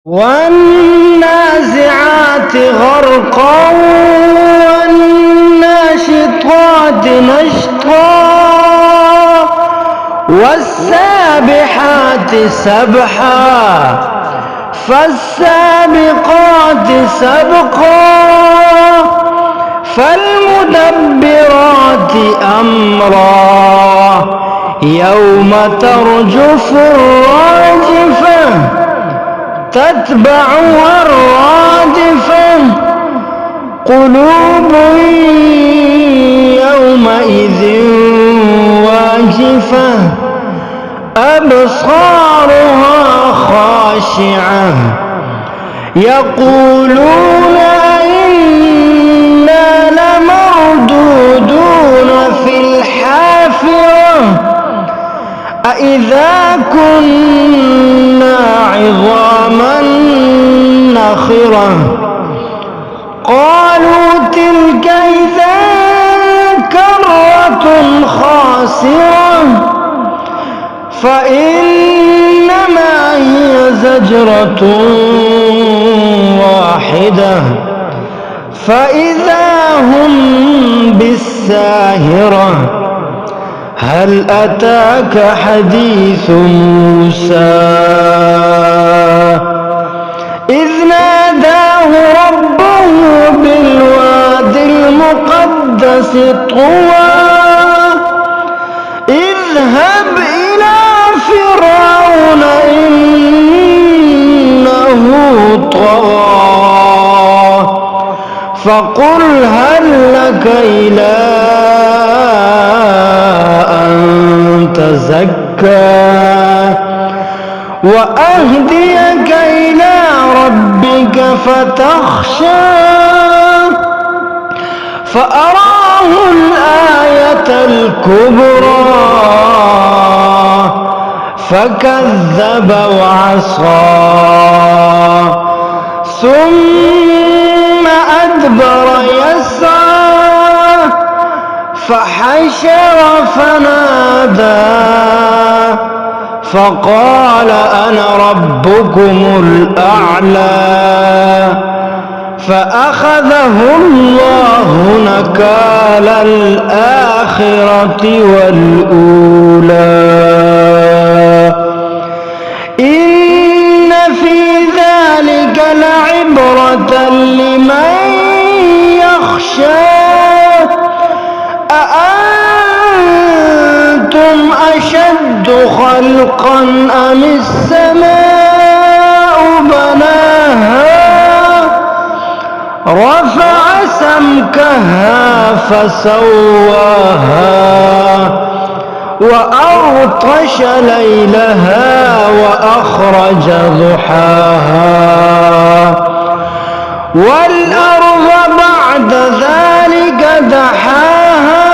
والنازعات غرقا والناشطات نشطا والسابحات سبحا فالسابقات سبقا فالمدبرات أمرا يوم ترجف الراجفة تتبعها الرادفة قلوب يومئذ واجفة أبصارها خاشعة يقولون إنا لمردودون في الحافرة أإذا كنا عظاما نخرة قالوا تلك إذا كرة خاسرة فإنما هي زجرة واحدة فإذا هم بالساهرة هل أتاك حديث موسى إذ ناداه ربه بالواد المقدس طوى اذهب إلى فرعون إنه طغى فقل هل لك إلى أن تزكى وأهديك إلى ربك فتخشى فأراه الآية الكبرى فكذب وعصى ثم أدبر يسعى فحشر فنادى فقال أنا ربكم الأعلى فأخذه الله نكال الآخرة والأولى إن في ذلك لعبرة لمن يخشى أأنتم أشد خلقا أم السماء بناها رفع سمكها فسواها وأغطش ليلها وأخرج ضحاها والأرض بعد ذلك دحاها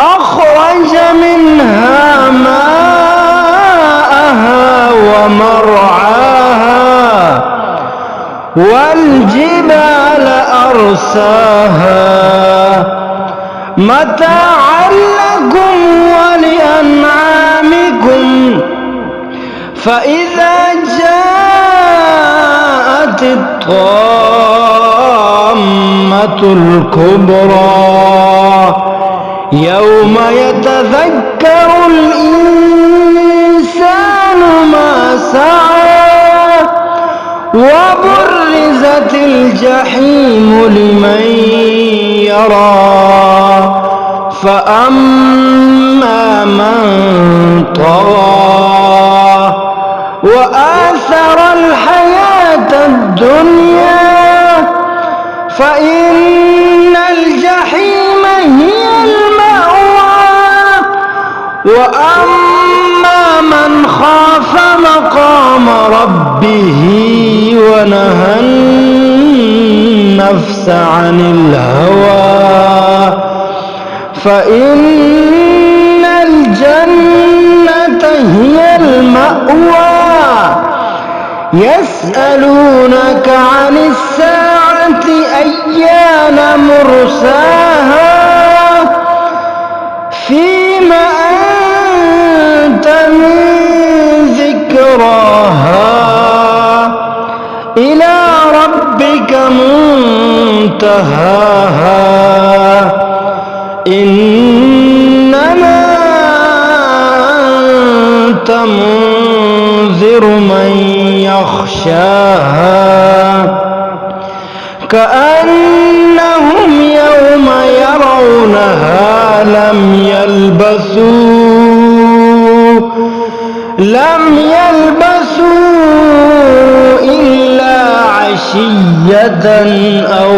أخرج منها ماءها ومرعاها والجبال أرساها متاعا لكم ولأنعامكم فإذا جاءت الطامة الكبرى يوم يتذكر الإنسان ما سعى وبرزت الجحيم لمن يرى فأما من طغى وآثر الحياة الدنيا فإن الجحيم هي المأوى وأما من خاف مقام ربه ونهى النفس عن الهوى فإن الجنة هي المأوى يسألونك عن الساعة أيان مرساها فيما أنت من ذكراها منتهاها إنما أنت منذر من يخشاها كأنهم يوم يرونها لم يلبثوا إلا عشية أو